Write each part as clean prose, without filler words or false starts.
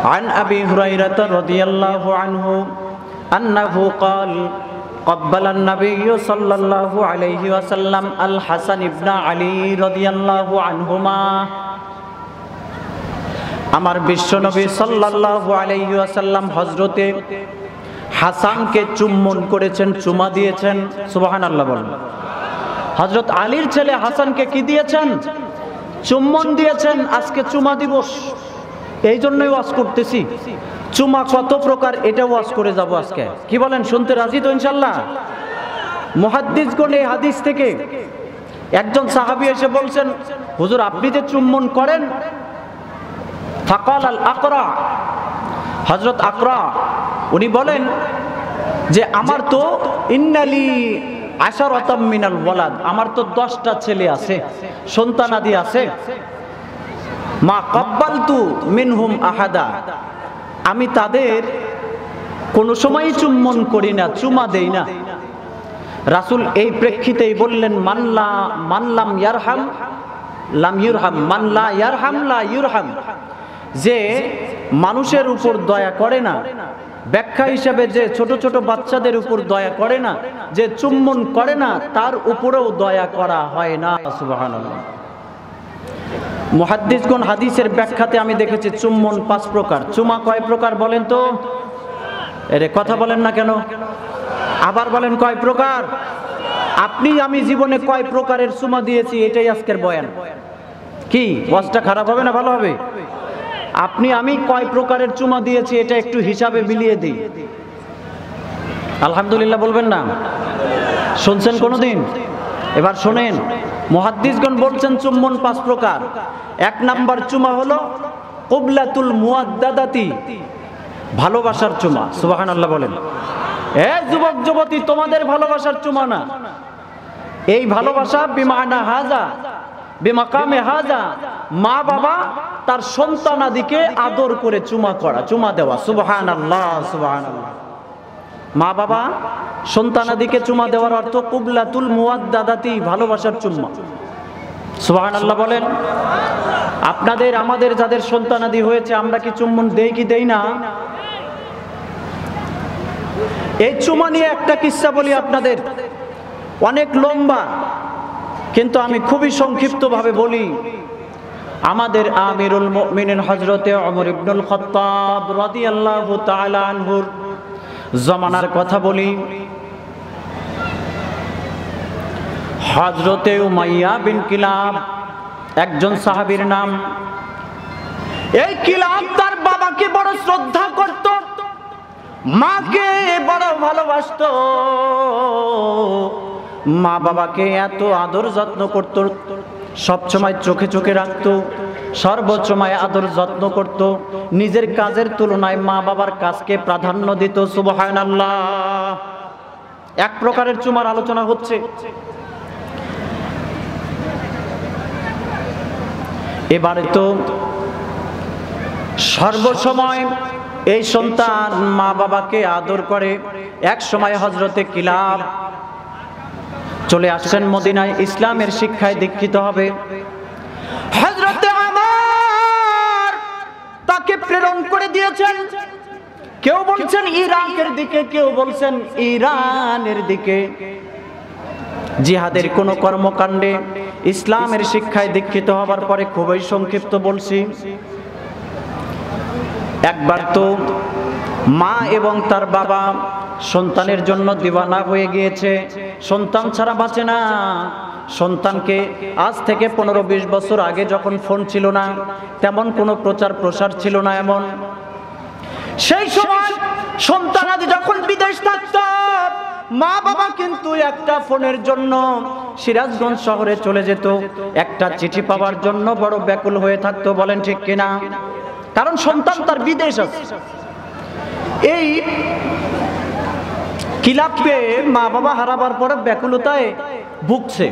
عن أبي هريرة رضي الله عنه أنه قال قبل النبي صلى الله عليه وسلم الحسن بن علي رضي الله عنهما আমার বিশ্বনবী সাল্লাল্লাহু আলাইহি ওয়াসাল্লাম হযরতে হাসানকে চুম্বন করেছেন, চুমা দিয়েছেন। সুবহানাল্লাহ বলেন। হযরত আলীর ছেলে হাসানকে কি দিয়েছেন? চুম্বন দিয়েছেন। আজকে চুমা দিবস, এই জন্যই ওয়াজ করতেছি। চুমা কত প্রকার এটা ওয়াজ করে যাব আজকে। কি বলেন, শুনতে রাজি তো ইনশাআল্লাহ? মুহাদ্দিসগণ এই হাদিস থেকে একজন সাহাবী এসে বলছেন, হুজুর আপনি যে চুম্বন করেন, ফাকাল আল আকরা, হযরত আকরা উনি বলেন যে আমার তো ইন্নালি আশারাতাম মিনাল ওয়ালাদ, আমার তো 10টা ছেলে আছে, সন্তানাদি আছে। মা কাব্বালতু মিনহুম আহাদা, আমি তাদের কোনো সময়ই চুম্বন করি না, চুমা দেই না। রাসূল এই প্রেক্ষিতেই বললেন, মানলাম ইয়ারহাম লাম ইউরহাম, মান লা ইয়ারহাম লা ইউরহাম, যে মানুষের উপর দয়া করে না, ব্যাখ্যা হিসেবে যে ছোট ছোট বাচ্চাদের উপর দয়া করে না, যে চুম্বন করে না, তার উপরেও দয়া করা হয় না। সুবহানাল্লাহ। মুহাদ্দিসগণ হাদিসের ব্যাখ্যাতে আমি দেখেছি চুম্বন 5 প্রকার। চুমা কয় প্রকার বলেন তো? এরে কথা বলেন না কেন? আবার বলেন, কয় প্রকার? আপনি আমি জীবনে কয় প্রকারের চুমা দিয়েছি, এটাই আজকের বয়ান। কি ওয়াজটা খারাপ হবে না ভালো হবে? আপনি আমি কয় প্রকারের চুমা দিয়েছি এটা একটু হিসাবে মিলিয়ে দিই। আলহামদুলিল্লাহ বলবেন না? শুনছেন কোনোদিন? এবার শোনেন, মুহাদ্দিসগণ বলছেন চুম্বন 5 প্রকার। 1 নাম্বার চুমা হলো কুবলাতুল মুয়াদ্দাদাতি, ভালোবাসার চুমা। সুবহানাল্লাহ বলেন। যুবক যুবতী, তোমাদের ভালোবাসার চুমা না, এই ভালোবাসা বিমানা হাজা, বিমাকামে হাজা, মা বাবা তার সন্তানাদিকে আদর করে চুমা করা, চুমা দেওয়া। সুবহানাল্লাহ সুবহানাল্লাহ। মা বাবা সন্তানাদিকে চুমা দেওয়ার অর্থ কুবলাতুল মুয়াদ্দাদাতি, ভালোবাসার চুম্মা। সুবহানাল্লাহ বলেন। আপনাদের আমাদের যাদের সন্তানাদি হয়েছে, আমরা কি চুম্বন দেই কি দেই না? এই চুমা নিয়ে একটা কিস্সা বলি আপনাদের, অনেক লম্বা, কিন্তু আমি খুবই সংক্ষিপ্তভাবে বলি। আমাদের আমিরুল মুমিনিন হযরতে ওমর ইবনুল খাত্তাব রাদিয়াল্লাহু তাআলা আনহুর জামানার কথা বলি। হযরতে উমাইয়া বিন কিলাব একজন সাহাবীর নাম। এই কিলাব তার বাবাকে বড় শ্রদ্ধা করত, মাকে বড় ভালোবাসত, মা বাবাকে এত আদর যত্ন করত, সবসময় চোখে চোখে রাখত, সর্বসময় আদর যত্ন করত, নিজের কাজের তুলনায় মা বাবার কাজকে প্রাধান্য দিত। সুবহানাল্লাহ। 1 প্রকারের চুমার আলোচনা হচ্ছে। এবারে তো সর্বসময় এই সন্তান মা বাবাকে আদর করে। এক সময় হযরতে কিলাব চলে আসছেন মদিনায়, ইসলামের শিক্ষায় দীক্ষিত হবে। হযরতে ওমর তাকে প্রেরণ করে দিয়েছেন। কেউ বলছেন ইরাকের দিকে, কেউ বলছেন ইরানের দিকে। জিহাদের কোন কর্মকাণ্ডে ইসলামের শিক্ষায় দীক্ষিত হবার পরে, খুবই সংক্ষিপ্ত বলছি, একবার তো মা এবং তার বাবা সন্তানের জন্য দিওয়ানা হয়ে গিয়েছে। সন্তান ছাড়া বাঁচে না। সন্তানকে আজ থেকে 15-20 বছর আগে যখন ফোন ছিল না, তেমন কোনো প্রচার প্রসার ছিল না, এমন সেই সময় সন্তানাদি যখন বিদেশ থাকত, মা বাবা কিন্তু একটা ফোনের জন্য সিরাজগঞ্জ শহরে চলে যেত, একটা চিঠি পাওয়ার জন্য বড় ব্যাকুল হয়ে থাকতো। বলেন ঠিক কিনা? কারণ সন্তান তার বিদেশ আছে। এই কিলাবকে মা বাবা হারাবার পরে ব্যাকুলতায় ভুগছে,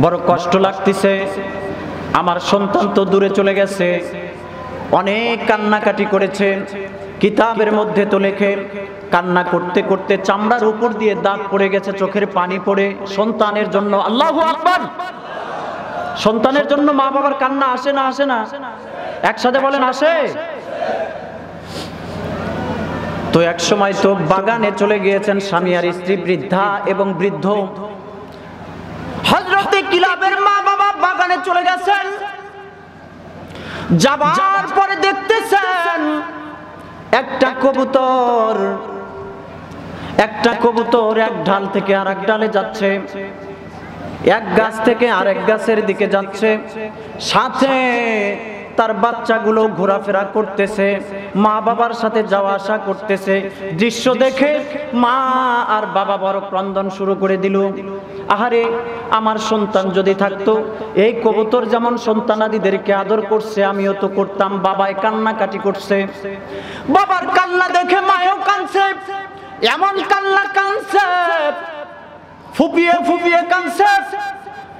বড় কষ্ট লাগতেছে। আমার সন্তান তো দূরে চলে গেছে। অনেক কান্নাকাটি করেছে। কিতাবের মধ্যে তো লেখে, কান্না করতে করতে চামড়ার উপর দিয়ে দাগ পড়ে গেছে, চোখের পানি পড়ে সন্তানের জন্য। আল্লাহু আকবার। সন্তানের জন্য মা বাবার কান্না আসে না? আসে না? একসাথে বলেন, আসে। তো এক সময় তো বাগানে চলে গিয়েছেন স্বামী আর স্ত্রী, বৃদ্ধা এবং বৃদ্ধ। হযরতে কিলাবের মা বাবা বাগানে চলে গেছেন, যাবার পরে দেখতেছেন একটা কবুতর এক ডাল থেকে আরেক ডালে যাচ্ছে, এক গাছ থেকে আরেক গাছের দিকে যাচ্ছে, সাথে তার বাচ্চাগুলো ঘোরাফেরা করতেছে, মা বাবার সাথে যাওয়া আসা করতেছে। দৃশ্য দেখে মা আর বাবা বড় ক্রন্দন শুরু করে দিল। আহারে, আমার সন্তান যদি থাকতো, এই কবুতর যেমন সন্তানাদিদেরকে আদর করছে আমিও তো করতাম। বাবায় কান্নাকাটি করছে, বাবার কান্না দেখে মায়ও কাঁদছে, এমন কান্না কাঁদছে, ফুপিয়ে ফুপিয়ে কাঁদছে।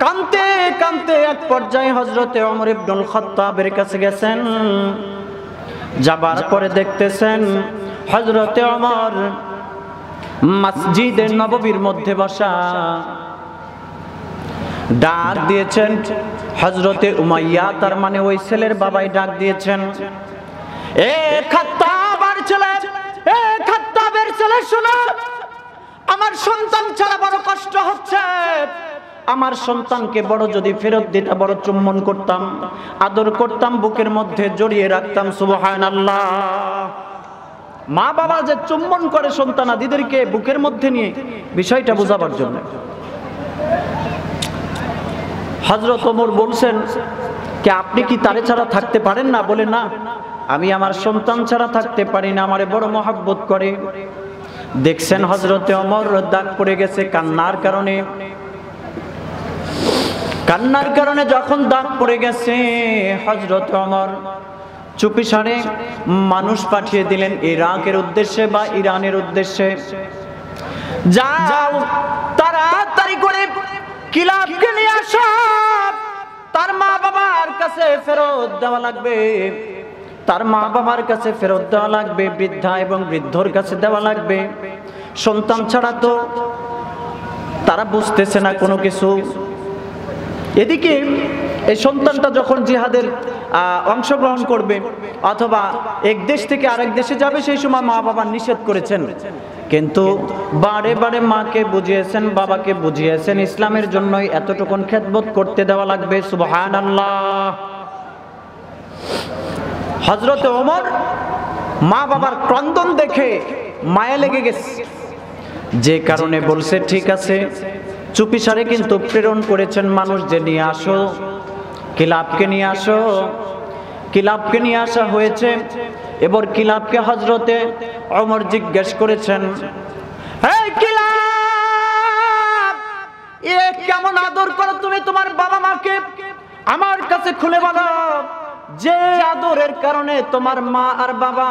কাঁদতে কাঁদতে এক পর্যায়ে হযরতে ওমর ইবনুল খাত্তাবের কাছে গেছেন। যাবার পরে দেখতেছেন হযরতে ওমর মসজিদে নববীর মধ্যে বসা। ডাক দিয়েছেন হযরতে উমাইয়া, তার মানে ওই ছেলের বাবাই ডাক দিয়েছেন, এ খাত্তাবের ছেলে, এ খাত্তাবের ছেলে শোনো, আমার সন্তান ছাড়া বড় কষ্ট হচ্ছে। আমার সন্তানকে বড় যদি ফেরত দিতাম, বড় চুম্বন করতাম, আদর করতাম, বুকের মধ্যে জড়িয়ে রাখতাম। সুবহানাল্লাহ। মা বাবা যে চুম্বন করে সন্তানাদিদেরকে বুকের মধ্যে নিয়ে, বিষয়টা বোঝাবার জন্য হযরত ওমর বলছেন, কে আপনি কি তারে ছাড়া থাকতে পারেন না? বলে না, আমি আমার সন্তান ছাড়া থাকতে পারি না, আমারে বড় মহব্বত করে। দেখছেন হযরতে ওমর দাগ পড়ে গেছে কান্নার কারণে। কান্নার কারণে যখন দাগ পড়ে গেছে, হযরত ওমর চুপিসারে মানুষ পাঠিয়ে দিলেন ইরাকের উদ্দেশ্যে বা ইরানের উদ্দেশ্যে, যাও তাড়াতাড়ি করে কিলাবকে নিয়ে আসো, তার মা বাবার কাছে ফেরত দেওয়া লাগবে, তার মা বাবার কাছে ফেরত দেওয়া লাগবে, বৃদ্ধা এবং বৃদ্ধর কাছে দেওয়া লাগবে। সন্তান ছাড়া তো তারা বুঝতেছে না কোনো কিছু। এদিকে এই সন্তানটা যখন জিহাদের অংশগ্রহণ করবে অথবা এক দেশ থেকে আরেক দেশে যাবে, সেই সময় মা বাবা নিষেধ করেছেন, কিন্তু বারে বারে মাকে বুঝিয়েছেন, বাবাকে বুঝিয়েছেন, ইসলামের জন্যই এতটুকুন খেদমত করতে দেওয়া লাগবে। সুবহানাল্লাহ। হযরতে ওমর মা বাবার ক্রন্দন দেখে মায়া লেগে গেছে, যে কারণে বলছে ঠিক আছে, চুপিসারে কিন্তু প্রেরণ করেছেন মানুষ যে নিয়ে আসো, কিলাবকে নিয়ে আসো। কিলাবকে নিয়ে আসা হয়েছে। এবার কিলাবকে হযরতে ওমর জিজ্ঞেস করেছেন, এই কিলাব, এ কেমন আদর করো তুমি তোমার বাবা মাকে, আমার কাছে খুলে বলো, যে আদরের কারণে তোমার মা আর বাবা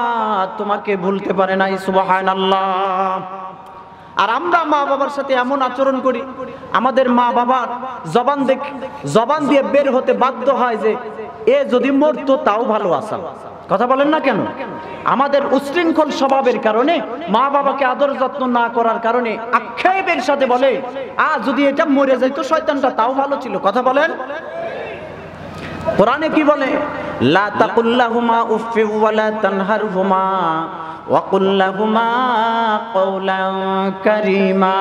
তোমাকে ভুলতে পারে নাই। সুবহানাল্লাহ। আর আমরা মা বাবার সাথে এমন আচরণ করি, আমাদের মা বাবার জবান দিয়ে বের হতে বাধ্য হয় যে এ যদি মরতো তাও ভালো আসা। কথা বলেন না কেন? আমাদের উচ্ছৃঙ্খল স্বভাবের কারণে, মা বাবাকে আদর যত্ন না করার কারণে আক্ষেপের সাথে বলে, যদি এটা মরে যাইতো শয়তানটা তাও ভালো ছিল। কথা বলেন। কোরআনে কি বলে? লা তাকুল্লাহুমা উফফি ওয়া লা তানহারহুমা ওয়া কুল লাহুমা কওলান কারীমা।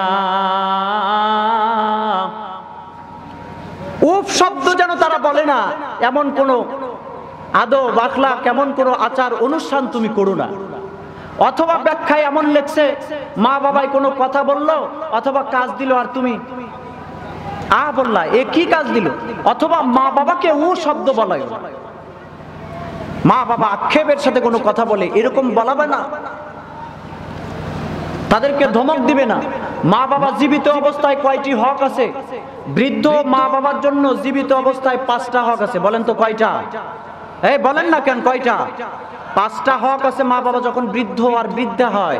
উফ শব্দ যেন তারা বলে না, এমন কোন আদব আখলাক, কেমন কোন আচার অনুষ্ঠান তুমি করো না। অথবা ব্যাখ্যায় এমন লেখছে, মা বাবাই কোনো কথা বললো অথবা কাজ দিল আর তুমি বললা, এ কি কাজ দিল? অথবা মা বাবাকে ও শব্দ বলায়, মা বাবা আক্ষেপের সাথে কোনো কথা বলে, এরকম বলাবে না, তাদেরকে ধমক দিবে না। মা বাবা জীবিত অবস্থায় কয়টি হক আছে? বৃদ্ধ মা বাবার জন্য জীবিত অবস্থায় 5টা হক আছে। বলেন তো কয়টা? এই বলেন না কেন, কয়টা? 5টা হক আছে। মা বাবা যখন বৃদ্ধ আর বৃদ্ধা হয়,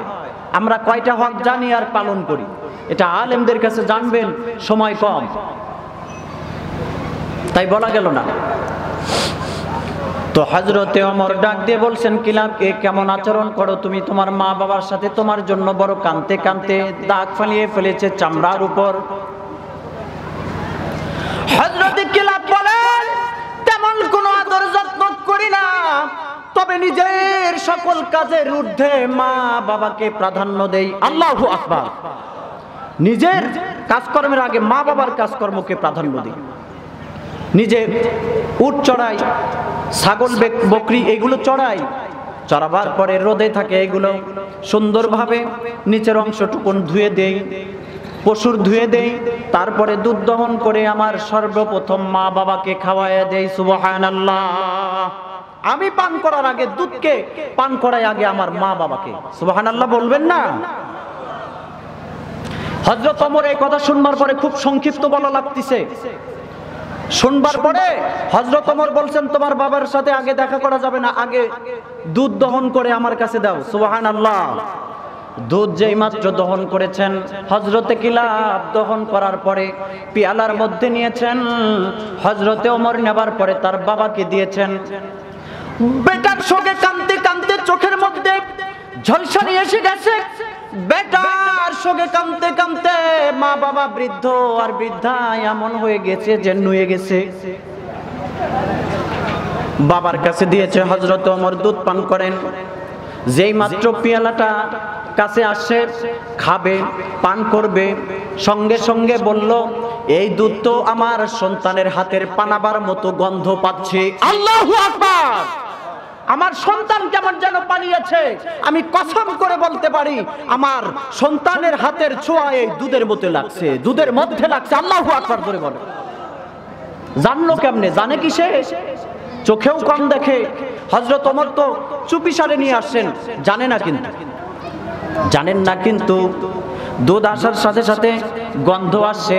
আমরা কয়টা হক জানি আর পালন করি? এটা আলেমদের কাছে জানবেন, সময় কম, তাই বলা গেল না। তো হযরতে ওমর ডাক দিয়ে বলছেন, কিলাব, এ কেমন আচরণ করো তুমি তোমার মা বাবার সাথে? তোমার জন্য বড় কাঁদতে কাঁদতে দাগ ফালিয়ে ফেলেছে চামড়ার উপর। হযরতে কিলাব বলেন, তেমন কোনো আদর যত্ন করি না, তবে নিজের সকল কাজের ঊর্ধ্বে মা বাবাকে প্রাধান্য দেই। আল্লাহু আকবার। নিজের কাজকর্মের আগে মা বাবার কাজকর্মকে প্রাধান্য দিই। নিজে উট চড়াই, ছাগল বকরি এগুলো চড়াই, চড়াবার পরে রোদে থাকে, এগুলো সুন্দরভাবে নিচের অংশটুকুন ধুয়ে দেই, পশুর ধুয়ে দেই, তারপরে দুধ দহন করে আমার সর্বপ্রথম মা বাবাকে খাওয়াইয়া দেই। সুবহানাল্লাহ। আমি পান করার আগে দুধকে পান করাই আগে আমার মা বাবাকে। সুবহানাল্লাহ বলবেন না? হযরত ওমর এই কথা শুনবার পরে খুব সংক্ষিপ্ত বলা লাগতেছে। শুনবার পরে হযরত ওমর বলছেন, তোমার বাবার সাথে আগে দেখা করা যাবে না, আগে দুধ দহন করে আমার কাছে দাও। সুবহানাল্লাহ। দুধ যেই মাত্র দহন করেছেন, হযরতে কিলাব দহন করার পরে পেয়ালার মধ্যে নিয়েছেন, হযরতে ওমর নেবার পরে তার বাবাকে দিয়েছেন। বেটার সঙ্গে কাঁদতে কাঁদতে চোখের মধ্যে ঝলসানি এসে গেছে। বেটার সঙ্গে কাঁদতে কাঁদতে মা বাবা বৃদ্ধ আর বৃদ্ধা এমন হয়ে গেছে যে নুয়ে গেছে। বাবার কাছে দিয়েছে, হযরত ওমর দুধ পান করেন। যেই মাত্র পেয়ালাটা কাছে আসে, খাবে, পান করবে, সঙ্গে সঙ্গে বলল, এই দুধ তো আমার সন্তানের হাতের পানাবার মতো গন্ধ পাচ্ছি। আল্লাহু আকবার। আমার সন্তান কেমন যেন পালিয়েছে, আমি কসম করে বলতে পারি আমার সন্তানের হাতের ছোঁয়া এই দুধের মধ্যে লাগছে, দুধের মধ্যে লাগছে। আল্লাহু আকবার করে বলে। জানলো কেমনে? জানে কি সে? চোখেও কম দেখে। হযরত ওমর তো চুপি সারে নিয়ে আসছেন, জানে না, কিন্তু জানেন না, কিন্তু দুধ আসার সাথে সাথে গন্ধ আসছে।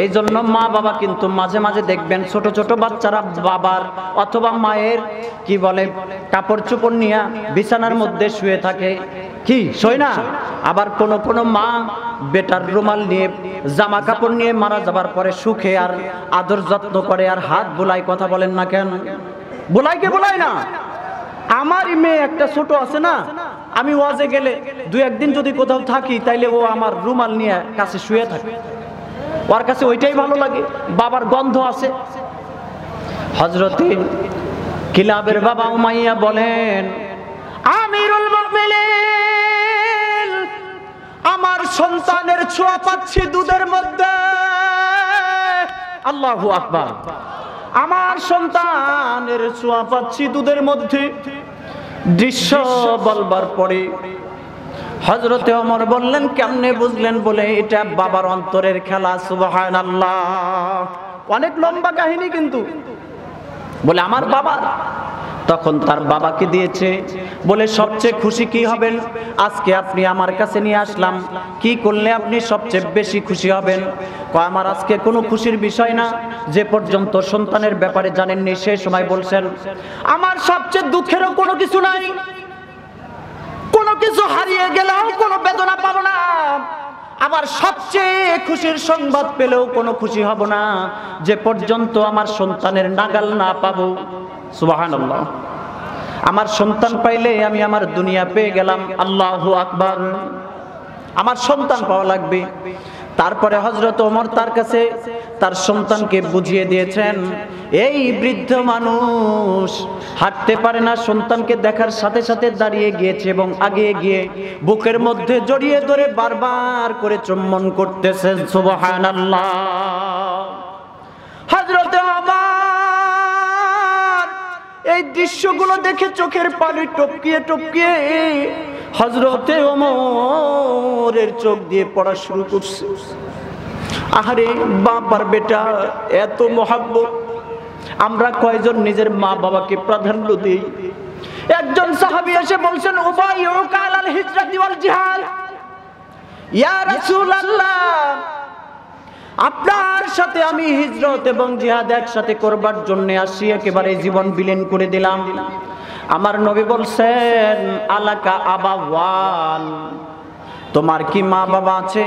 এই জন্য মা বাবা কিন্তু মাঝে মাঝে দেখবেন ছোট ছোট বাচ্চারা বাবার অথবা মায়ের কি বলে কাপড় চোপড় নিয়ে বিছানার মধ্যে শুয়ে থাকে। কি শোয় না? আবার কোন কোন মা বেটার রুমাল নিয়ে জামা কাপড় নিয়ে মারা যাবার পরে সুখে আর আদর যত্ন করে আর হাত বুলাই। কথা বলেন না কেন? বুলাই কে বুলাই না? আমারই মেয়ে একটা ছোট আছে না, আমি ওয়াজে গেলে দুই একদিন যদি কোথাও থাকি তাইলে ও আমার রুমাল নিয়ে কাছে শুয়ে থাকে। ওর কাছে ওইটাই ভালো লাগে, বাবার গন্ধ আছে। হযরতে কিলাবের বাবা উমাইয়া বলেন, আমিরুল মুমিনিন, আমার সন্তানের ছোঁয়া পাচ্ছি দুধের মধ্যে। আল্লাহু আকবার। আমার সন্তানের ছোঁয়া পাচ্ছি দুধের মধ্যে। দৃশ্য বলবার পরে হযরতে ওমর বললেন, কেমনে বুঝলেন? বলে এটা বাবার অন্তরের খেলা। সুবহানাল্লাহ। অনেক লম্বা কাহিনী, কিন্তু বলে আমার বাবা। তখন তার বাবাকে দিয়েছে, বলে সবচেয়ে খুশি কি হবেন? আজকে আপনি আমার কাছে নিয়ে আসলাম, কি করলে আপনি সবচেয়ে বেশি খুশি হবেন? কয় আমার আজকে কোনো খুশির বিষয় না, যে পর্যন্ত সন্তানের ব্যাপারে জানেননি সে সময় বলছেন আমার সবচেয়ে দুঃখেরও কোনো কিছু নাই, কোনো কিছু হারিয়ে গেলেও কোনো বেদনা পাবো না, আবার সবচেয়ে খুশির সংবাদ পেলেও কোনো খুশি হব না যে পর্যন্ত আমার সন্তানের নাগাল না পাবো। সুবহানাল্লাহ। আমার সন্তান পাইলে আমি আমার দুনিয়া পেয়ে গেলাম। আল্লাহু আকবার। আমার সন্তান পাওয়া লাগবে। তারপরে হযরত ওমর তার কাছে তার সন্তানকে বুঝিয়ে দিয়েছেন, এই বৃদ্ধ মানুষ হাঁটতে পারে না, সন্তানকে দেখার সাথে সাথে দাঁড়িয়ে গিয়েছে এবং আগে গিয়ে বুকের মধ্যে জড়িয়ে ধরে বারবার করে চুম্বন করতেছেন। সুবহানাল্লাহ। হযরত ওমর এই দৃশ্যগুলো দেখে চোখের পানি টপকিয়ে টপকিয়ে হযরতে ওমরের চোখ দিয়ে পড়া শুরু করছে। আহারে বাবার বেটা, এত মহব্বত। আমরা কয়জন নিজের মা বাবাকে প্রাধান্য দিই? একজন সাহাবী এসে বলছেন, উবাইউকা আলাল হিজরাতি ওয়াল জিহাদ। ইয়া রাসূলুল্লাহ, আপনার সাথে আমি হিজরত এবং জিহাদ একসাথে করবার জন্য আসি, একেবারে জীবন বিলীন করে দিলাম। আমার নবী বলছেন, আলাকা আবাওয়ান, তোমার কি মা বাবা আছে?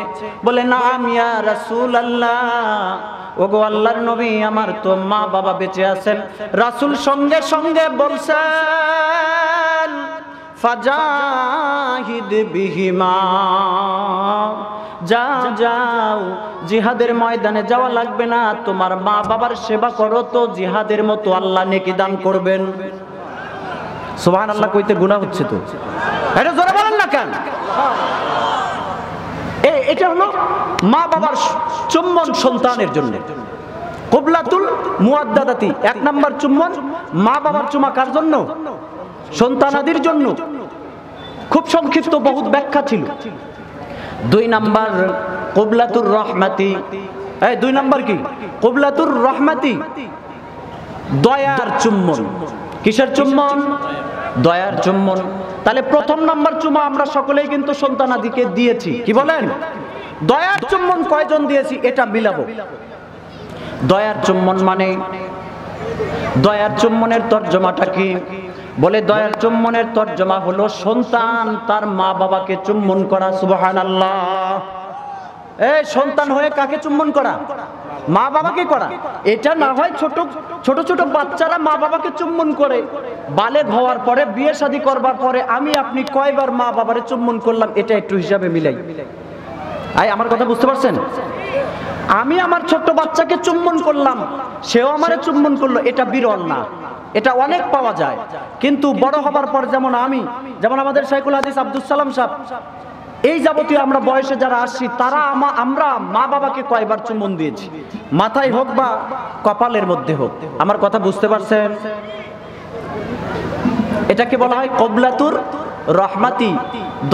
বলে নাম ইয়া রাসূলুল্লাহ। ওগো আল্লাহর নবী, আমার তো মা বাবা বেঁচে আছেন। রাসূল সঙ্গে সঙ্গে বলছেন, ফাজাহিদ বিহিমা, যাও জিহাদের ময়দানে যাওয়া লাগবে না, তোমার মা বাবার সেবা করো তো জিহাদের মতো আল্লাহ নেকি দান করবেন। সুবহানাল্লাহ কইতে গুনাহ হচ্ছে তো, এটা জোরে বলেন না কেন? এটা হলো মা বাবার চুম্বন সন্তানের জন্য। কুবলাতুল মুআদ্দাদাতি, 1 নাম্বার চুম্বন মা বাবার চুমা কার জন্য? সন্তানাদির জন্য। খুব সংক্ষিপ্ত, বহুত ব্যাখ্যা ছিল। 2 নাম্বার কুবলাতুর রহমাতি। 2 নাম্বার কি? কুবলাতুর রহমাতি, দয়ার চুম্বন। কিসের চুম্বন? দয়ার চুম্বন। তাহলে প্রথম নাম্বার চুমা আমরা সকলেই কিন্তু সন্তানাদিকে দিয়েছি, কি বলেন? দয়ার চুম্বন কয়জন দিয়েছি এটা মিলাবো। দয়ার চুম্বন মানে, দয়ার চুম্বনের তর্জমাটা কি? বলে দয়ার চুম্বনের তর্জমা হলো সন্তান তার মা বাবাকে চুম্বন করা। সুবহানাল্লাহ। এই সন্তান হয়ে কাকে চুম্বন করা? মা বাবাকে করা। এটা না হয় ছোট ছোট ছোট বাচ্চারা মা বাবাকে চুম্বন করে, বালেগ হওয়ার পরে, বিয়ে শাদী করবার পরে আমি আপনি কয়বার মা বাবারে চুম্বন করলাম, এটা একটু হিসাবে মিলাই। আমার কথা বুঝতে পারছেন? আমি আমার ছোট্ট বাচ্চাকে চুম্বন করলাম, সেও আমারে চুম্বন করলো, এটা বিরল না, এটা অনেক পাওয়া যায়। কিন্তু বড় হবার পর যেমন আমাদের শাইখুল হাদিস আব্দুস সালাম সাহেব, এই যাবতীয় আমরা বয়সে যারা আসছি, তারা আমরা মা বাবাকে কয়বার চুম্বন দিয়েছি, মাথায় হোক বা কপালের মধ্যে হোক। আমার কথা বুঝতে পারছেন? এটাকে বলা হয় কবলাতুর রহমাতি,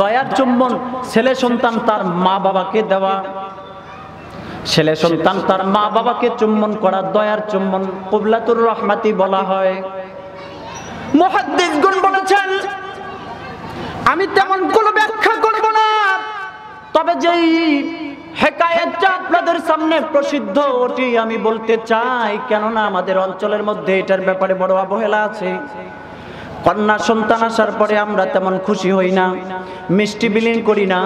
দয়ার চুম্বন। ছেলে সন্তান তার মা বাবাকে দেওয়া, ছেলে সন্তান তার মা বাবাকে চুম্বন করা দয়ার চুম্বন, কবলাতুর রহমাতি বলা হয়। মুহাদ্দিসগণ বলেছেন, আমি তেমন কোনো ব্যাখ্যা করব না, তবে যেই হেকায়েতটা আপনাদের সামনে প্রসিদ্ধ ওটি আমি বলতে চাই, কেননা আমাদের অঞ্চলের মধ্যে এটার ব্যাপারে বড় অবহেলা আছে। কন্যা সন্তান আসার পরে আমরা তেমন খুশি হই না, মিষ্টি বিলীন করি না।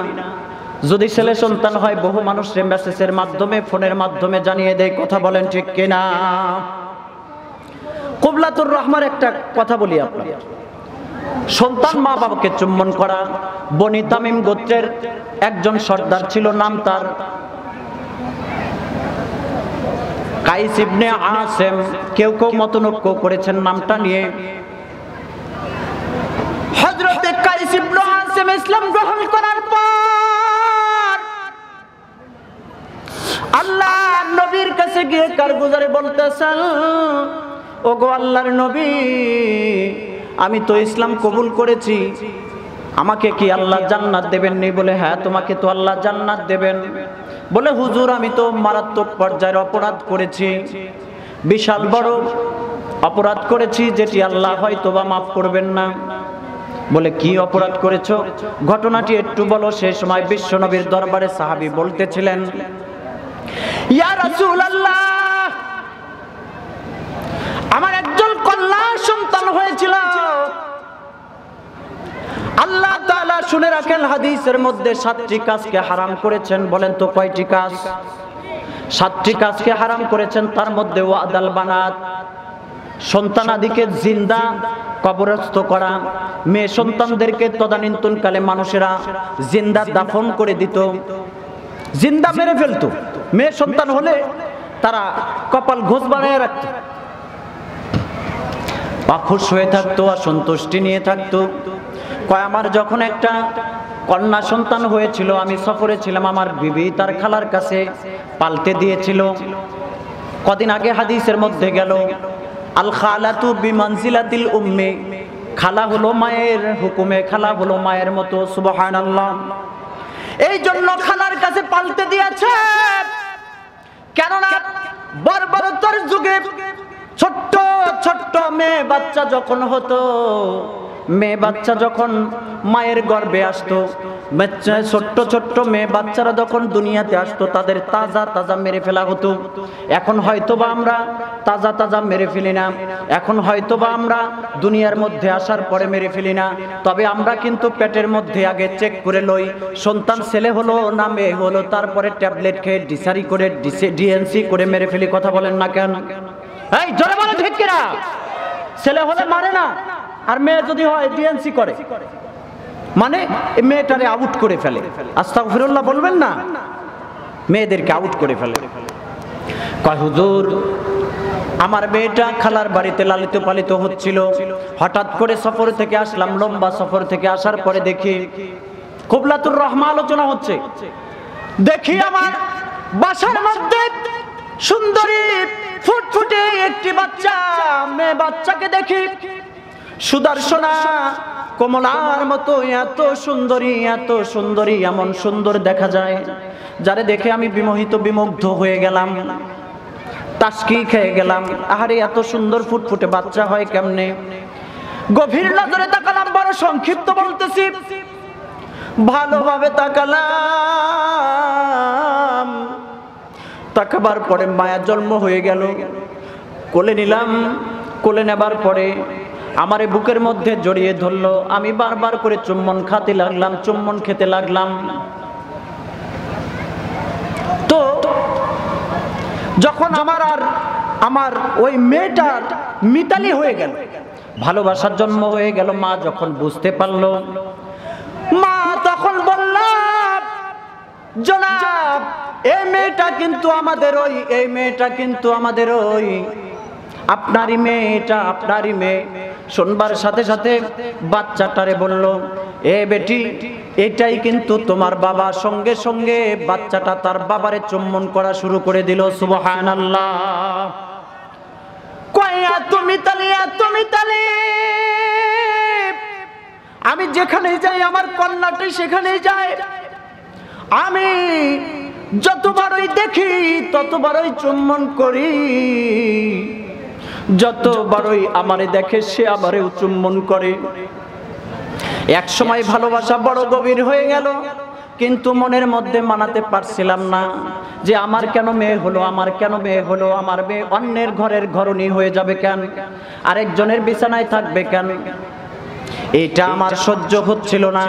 যদি ছেলে সন্তান হয়, বহু মানুষের মেসেজের মাধ্যমে, ফোনের মাধ্যমে জানিয়ে দেয়। কথা বলেন ঠিক কিনা? কুবলাতুর রহমার একটা কথা বলি আপনাদের। সন্তান মা বাবাকে চুম্বন করা। বনি তামিম গোত্রের একজন সর্দার ছিল, নাম তার কাইস ইবনে আসেম। কেউ কেউ মতনৈক্য করেছেন নামটা নিয়ে। হযরতে কাইস ইবনে আসেম ইসলাম গ্রহণ করার পর আল্লাহর নবীর কাছে গিয়ে কারগুজারি বলতেছেন, ওগো আল্লাহর নবী, আমি তো ইসলাম কবুল করেছি, আমাকে কি আল্লাহ জান্নাত দেবেন? নি বলে, হ্যাঁ তোমাকে তো আল্লাহ জান্নাত দেবেন। বলে, হুজুর আমি তো মারাত্মক পর্যায়ের অপরাধ করেছি, বিশাল বড় অপরাধ করেছি, যেটি আল্লাহ হয়তোবা মাফ করবেন না। বলে, কি অপরাধ করেছো? ঘটনাটি একটু বলো। সেই সময় বিশ্ব নবীর দরবারে সাহাবী বলতেছিলেন, ইয়া রাসূলুল্লাহ, আমার একজন কন্যা সন্তান হয়েছিল। আল্লাহ তাআলা শুনে রাখেন, হাদিসের মধ্যে 7টি কাজকে হারাম করেছেন। বলেন তো কয়টি কাজ? 7টি কাজকে হারাম করেছেন। তার মধ্যে ওয়াদাল বানাত, সন্তানাদিকে জিন্দা কবরস্থ করা। মেয়ে সন্তানদেরকে তদানীন্তনকালে মানুষেরা জিন্দা দাফন করে দিত, জিন্দা মেরে ফেলতো। মেয়ে সন্তান হলে তারা কপাল ঘোষ বানিয়ে রাখত, অখুশ হয়ে থাকতো, অসন্তুষ্টি নিয়ে থাকতো। কয়, আমার যখন একটা কন্যা সন্তান হয়েছিল, আমি সফরে ছিলাম, আমার বিবি তার খালার কাছে পালতে দিয়েছিল। কদিন আগে হাদিসের মধ্যে গেল, আল খালাতু বিমানজিলাতিল উম্মি, খালা হলো মায়ের হুকুমে, খালা হলো মায়ের মতো। সুবহানাল্লাহ। এই জন্য খালার কাছে পালতে দিয়েছে, কেননা বর্বরতার যুগে ছোট্ট ছোট্ট মেয়ে বাচ্চা যখন হতো, মেয়ে বাচ্চা যখন মায়ের গর্ভে আসতো, ছোট্ট ছোট্ট মেয়ে বাচ্চারা যখন দুনিয়াতে আসতো, তাদের তাজা তাজা মেরে ফেলা হতো। এখন হয়তোবা আমরা তাজা তাজা মেরে ফেলি না, এখন হয়তোবা আমরা দুনিয়ার মধ্যে আসার পরে মেরে ফেলি না। তবে আমরা কিন্তু পেটের মধ্যে আগে চেক করে লই, সন্তান ছেলে হলো না মেয়ে হলো, তারপরে ট্যাবলেট খেয়ে ডিসারি করে ডিএনসি করে মেরে ফেলি। কথা বলেন না কেন? এই জোরে বলেন ঠিক কিনা? ছেলে হলে মারে না, আর মেয়ে যদি হয় ডিএনসি করে, মানে মেয়েটারে আউট করে ফেলে। আস্তাগফিরুল্লাহ বলবেন না, মেয়েদেরকে আউট করে ফেলে। কয় হুজুর আমার মেয়েটা খালার বাড়িতে লালিত পালিত হচ্ছিল। হঠাৎ করে সফর থেকে আসলাম, লম্বা সফর থেকে আসার পরে দেখি কুবলাতুর রহমা আলোচনা হচ্ছে। দেখি আমার বাসার মধ্যে সুন্দরী ফুটফুটে একটি বাচ্চা, মেয়ে বাচ্চাকে দেখি সুদর্শনা কমলার মতো, এত সুন্দরী এত সুন্দরী, এমন সুন্দর দেখা যায় যারে দেখে আমি বিমোহিত বিমুগ্ধ হয়ে গেলাম, তাসকি খেয়ে গেলাম। আহারে এত সুন্দর ফুটফুটে বাচ্চা হয় কেমনে? গভীর নজরে তাকালাম, বড় সংক্ষিপ্ত বলতেছি, ভালোভাবে তাকালাম। তাকাবার পরে মায়া জন্ম হয়ে গেল। কোলে নিলাম, কোলে নেবার পরে আমারে বুকের মধ্যে জড়িয়ে ধরলো। আমি বারবার করে চুম্বন খাতে লাগলাম, চুম্বন খেতে লাগলাম। তো যখন আমার ওই মেয়েটার মিতালি হয়ে গেল, ভালোবাসার জন্ম হয়ে গেল, মা যখন বুঝতে পারলো, মা তখন বলল, জনাব এই মেয়েটা কিন্তু আমাদের ওই, এই মেয়েটা কিন্তু আমাদের ওই, আপনারই মেয়ে, এটা আপনারই মেয়ে। শুনবার সাথে সাথে বাচ্চাটারে বলল, এ বেটি এটাই কিন্তু তোমার বাবা। সঙ্গে সঙ্গে বাচ্চাটা তার বাবারে চুম্বন করা শুরু করে দিল। সুবহানাল্লাহ। কয় এত মিতালি, এত মিতালি, আমি যেখানেই যাই আমার কন্যাটি সেখানেই যায়। আমি যতবারই দেখি ততবারই চুম্বন করি, যতবারই আমারে দেখে সে আমারেও চুম্বন করে। এক সময় ভালোবাসা বড় গভীর হয়ে গেল, কিন্তু মনের মধ্যে মানাতে পারছিলাম না যে আমার কেন মেয়ে হলো, আমার কেন মেয়ে হলো, আমার মেয়ে অন্যের ঘরের ঘরণী হয়ে যাবে কেন, আরেকজনের বিছানায় থাকবে কেন, এটা আমার সহ্য হচ্ছিল না।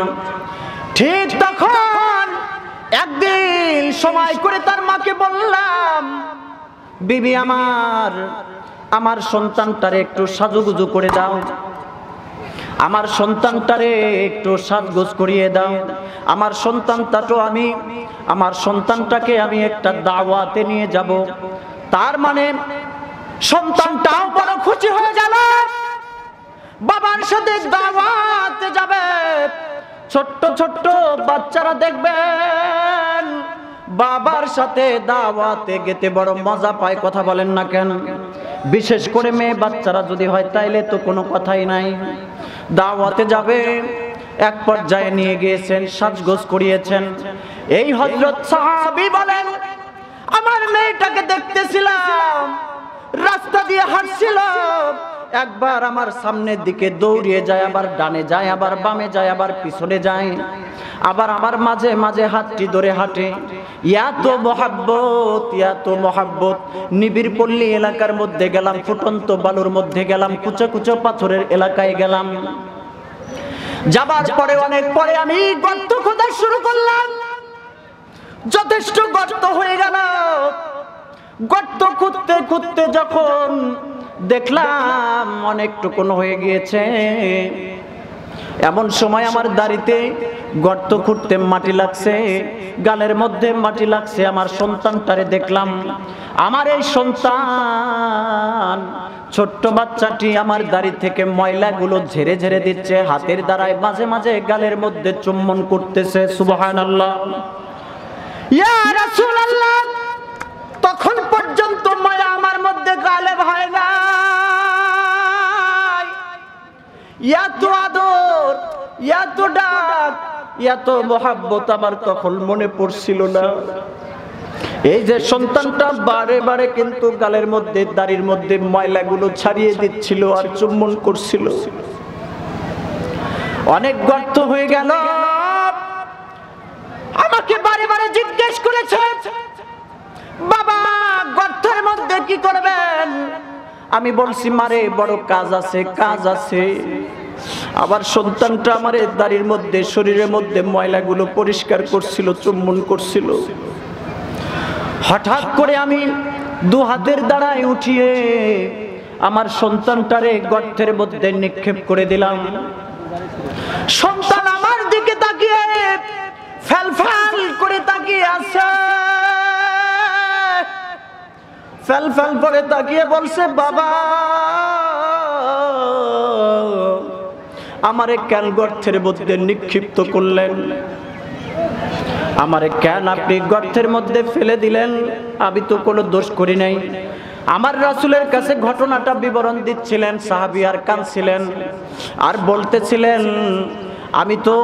ঠিক তখন একদিন সময় করে তার মাকে বললাম, বিবি আমার সন্তানটারে একটু সাজুগুজু করে দাও, আমার সন্তানটারে একটু সাজগোজ করিয়ে দাও, আমার সন্তানটাকে আমি একটা দাওয়াতে নিয়ে যাব। তার মানে সন্তানটাও বড় খুশি হয়ে গেল, বাবার সাথে দাওয়াতে যাবে। ছোট্ট ছোট্ট বাচ্চারা দেখবেন বাবার সাথে দাওয়াতে গেতে বড় মজা পায়, কথা বলেন না কেন? বিশেষ করে মেয়ে বাচ্চারা যদি হয় তাইলে তো কোনো কথাই নাই। দাওয়াতে যাবে, এক পর্যায়ে নিয়ে গিয়েছেন, সাজগোজ করিয়েছেন। এই হযরত সাহাবী বলেন, আমার মেয়েটাকে দেখতেছিলাম, রাস্তা দিয়ে হাঁটছিল, একবার আমার সামনের দিকে দৌড়িয়ে যায়, আবার ডানে যায়, আবার বামে যায়, আবার পিছনে যায়, আবার আমার মাঝে মাঝে হাতটি ধরে হাঁটে। এত মহাব্বত, এত মহাব্বত। নিবিড় পল্লী এলাকার মধ্যে গেলাম, ফুটন্ত বালুর মধ্যে গেলাম, কুচো কুচো পাথরের এলাকায় গেলাম। যাবার পরে অনেক পরে আমি গর্ত খোঁড়া শুরু করলাম। যথেষ্ট গর্ত হয়ে গেল। গর্ত খুঁড়তে খুঁড়তে যখন দেখলাম অনেকটুকুন হয়ে গিয়েছে, এমন সময় আমার দাড়িতে গর্ত খুঁড়তে মাটি লাগছে, গালের মধ্যে মাটি লাগছে। আমার সন্তানটারে দেখলাম, আমার এই সন্তান ছোট্ট বাচ্চাটি আমার দাড়ি থেকে ময়লাগুলো ঝেড়ে ঝেড়ে দিচ্ছে, হাতের দ্বারায় মাঝে মাঝে গালের মধ্যে চুম্বন করতেছে। সুবহানাল্লাহ। ইয়া রাসূলুল্লাহ, তখন পর্যন্ত মায়া আমার মধ্যে গালেব হয় না। এত আদর, এত ডাক, এত মহাব্বত আমার তখন মনে পড়ছিল না। এই যে সন্তানটা বারে বারে কিন্তু গালের মধ্যে, দাড়ির মধ্যে ময়লাগুলো ছাড়িয়ে দিচ্ছিল আর চুম্বন করছিল। অনেক গর্ত হয়ে গেল। আমাকে বারে বারে জিজ্ঞেস করেছে, বাবা গর্তের মধ্যে কি করবেন? আমি বলছি, মারে বড় কাজ আছে, কাজ আছে। আবার সন্তানটা আমার দাড়ির মধ্যে, শরীরের মধ্যে ময়লাগুলো পরিষ্কার করছিল, চুম্বন করছিল। হঠাৎ করে আমি দু হাতের দ্বারায় উঠিয়ে আমার সন্তানটারে গর্তের মধ্যে নিক্ষেপ করে দিলাম। সন্তান আমার দিকে তাকিয়ে ফ্যাল ফ্যাল করে তাকিয়ে আছে, ফেল ফেল করে তাকিয়ে বলছে, বাবা আমারে কেন গর্তের মধ্যে নিক্ষিপ্ত করলেন? আমারে কেন আপনি গর্তের মধ্যে ফেলে দিলেন? আমি তো কোনো দোষ করি নাই। আমার রাসূলের কাছে ঘটনাটা বিবরণ দিচ্ছিলেন, সাহাবী আর কাঁদছিলেন আর বলতেছিলেন, আমি তো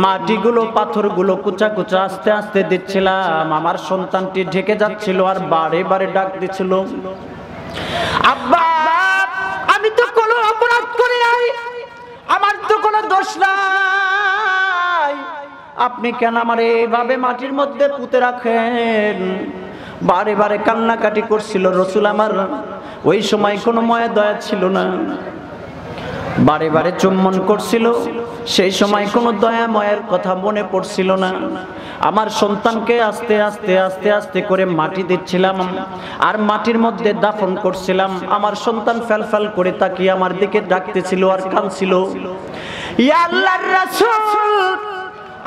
মাটিগুলো পাথরগুলো কুচা কুচা আস্তে আস্তে দিচ্ছিলাম, আমার সন্তানটি ঢেকে যাচ্ছিল আর বারে বারে ডাক দিচ্ছিল, আব্বা আমি তো কোনো অপরাধ করি নাই, আমার তো কোনো দোষ নাই, আপনি কেন আমার এইভাবে মাটির মধ্যে পুঁতে রাখেন? বারে বারে কান্নাকাটি করছিল রাসূল আমার। ওই সময় কোনো মায়া দয়া ছিল না, বারে বারে চুম্বন করছিল, সেই সময় কোনো দয়া মায়ের কথা মনে পড়ছিল না। আমার সন্তানকে আস্তে আস্তে আস্তে আস্তে করে মাটি দিচ্ছিলাম আর মাটির মধ্যে দাফন করছিলাম। আমার সন্তান ফেলফেল করে তাকিয়ে আমার দিকে ডাকতেছিল আর কাঁদছিল, ইয়া আল্লাহর রাসূল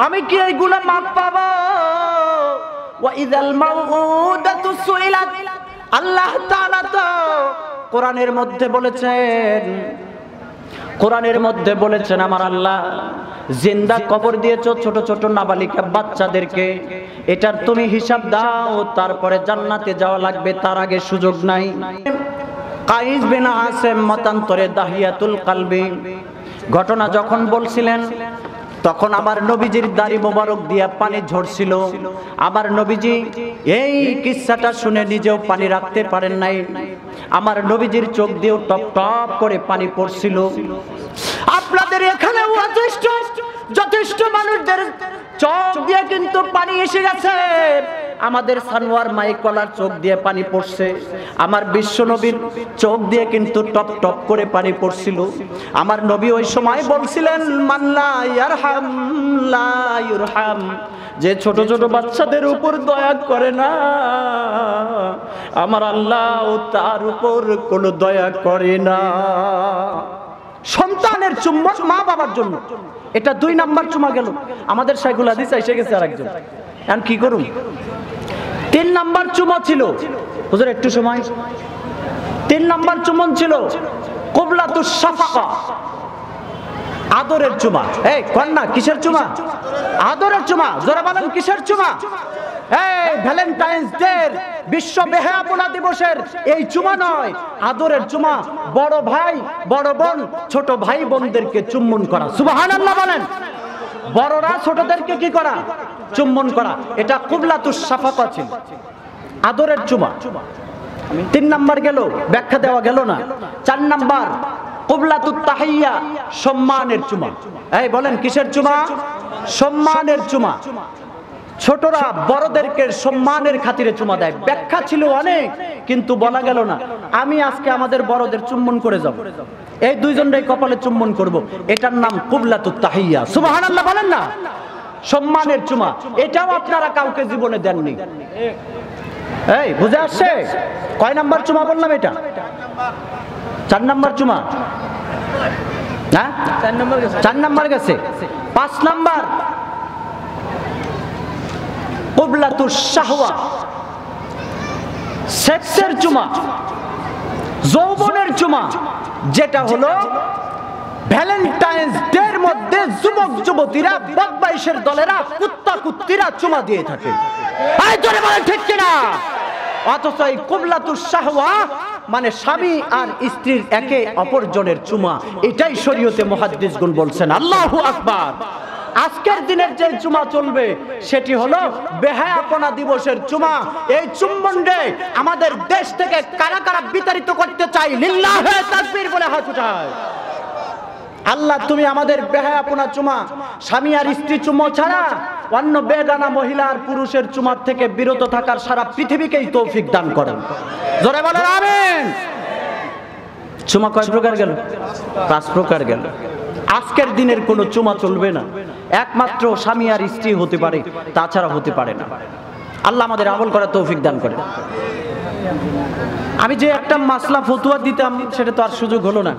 আমি কি এই গুনাহ মাফ পাবো? ওয়া ইযাল মাউউদাতু সুইলাত, আল্লাহ তাআলা তো কোরআনের মধ্যে বলেছেন, কোরআনের মধ্যে বলেছেন আমার আল্লাহ জিন্দা কবর দিয়েছো ছোট ছোট নাবালিকা বাচ্চাদেরকে, এটার তুমি হিসাব দাও, তারপরে জান্নাতে যাওয়া লাগবে, তার আগে সুযোগ নাই। কাইস বিন আসিম মতান্তরে দাহিয়াতুল কলবি ঘটনা যখন বলছিলেন, তখন আমার নবীজির দাড়ি মোবারক দিয়া পানি ঝরছিল। আমার নবীজি এই কিচ্ছাটা শুনে নিজেও পানি রাখতে পারেন নাই, আমার নবীজির চোখ দিয়েও টপ টপ করে পানি পড়ছিল। আপনাদের এখানেও যথেষ্ট মানুষদের চোখ দিয়ে কিন্তু পানি এসে গেছে। আমাদের সানোয়ার মাইকলার চোখ দিয়ে পানি পড়ছে, আমার বিশ্ব নবীর চোখ দিয়ে কিন্তু টপ টপ করে পানি পড়ছিল। আমার নবী ওই সময় বলছিলেন, মাল্লা ইয়ারহাম লা ইউরহাম, যে ছোট ছোট বাচ্চাদের উপর দয়া করে না আমার আল্লাহ তার উপর কোনো দয়া করে না। সন্তানের চুম্বন মা বাবার জন্য, এটা 2 নাম্বার চুমা গেল। আমাদের শাইখুল হাদিস এসে গেছে আরেকজন, এখন কি করুন? 3 নাম্বার চুমা ছিল, হুজুর একটু সময়। 3 নাম্বার চুম্বন ছিল কুবলাতুশ শাফাকা, আদরের চুমা। এই কন্যা কিসের চুমা? আদরের চুমা। জোরে বলেন কিসের চুমা? এই ভ্যালেন্টাইন্স ডে বিশ্ব বেহায়াপনা দিবসের এই চুমা নয়, আদরের চুমা। বড় ভাই বড় বোন ছোট ভাই বোনদেরকে চুম্বন করা, সুবহানাল্লাহ বলেন। বড়রা ছোটদেরকে কি করা? চুম্বন করা। এটা কুবলাতুশ শাফাকা ছিল, আদরের চুমা। 3 নাম্বার গেল, ব্যাখ্যা দেওয়া গেল না। 4 নাম্বার কুবলাতুত তাহিয়া, সম্মানের চুমা। এই বলেন কিসের চুমা? সম্মানের চুমা। ছোটরা বড়দেরকে সম্মানের খাতিরে চুমা দেয়। ব্যাখ্যা ছিল অনেক, কিন্তু বলা গেল না। আমি আজকে আমাদের বড়দের চুম্বন করে যাব, এই 2 জনরাই কপালে চুম্বন করব, এটার নাম কুবলাতুত তাহিয়া। সুবহানাল্লাহ বলেন না। সম্মানের চুমা, এটাও আপনারা কাউকে জীবনে দেননি। এই বুঝে আসছে? কয় নাম্বার চুমা বললাম? এটা 4 নাম্বার চুমা। হ্যাঁ 4 নাম্বার গেছে। 5 নাম্বার কুবলাতুশ শাহওয়া, সেক্সের চুমা, যৌবনের চুমা, যেটা হলো ভ্যালেন্টাইন্স ডের মধ্যে যুবক যুবতীরা বদমাইশের দলেরা কুত্তা কুত্তিরা চুমা দিয়ে থাকে। এই জোরে বলেন ঠিক কিনা? অথচ এই কুবলাতুশ শাহওয়া মানে স্বামী আর স্ত্রীর একে অপরজনের চুমা, এটাই শরীয়তে মুহাদ্দিসগণ বলছেন। আল্লাহু আকবার। আজকের দিনের যে চুমা চলবে সেটি হলো বেহায়াপনা দিবসের চুমা। এই চুম্বন রে আমাদের দেশ থেকে কারা কারা বিতাড়িত করতে চাই? লিল্লাহে তাকবীর বলে হাত উঠায়। আল্লাহ তুমি আমাদের বেহায়াপনা চুমা, স্বামী আর স্ত্রী চুমো ছাড়া অন্য বেগানা মহিলা আর পুরুষের চুমার থেকে বিরত থাকার সারা পৃথিবীকেই তৌফিক দান করেন। জোরে বলেন আমিন। চুমা কয় প্রকার গেল? 5 প্রকার গেল। আজকের দিনের কোনো চুমা চলবে না, একমাত্র স্বামী আর স্ত্রী হতে পারে, তাছাড়া হতে পারে না। আল্লাহ আমাদের আমল করার তৌফিক দান করেন। আমি যে একটা মাসলা ফতুয়া দিতাম সেটা তো আর সুযোগ হলো না।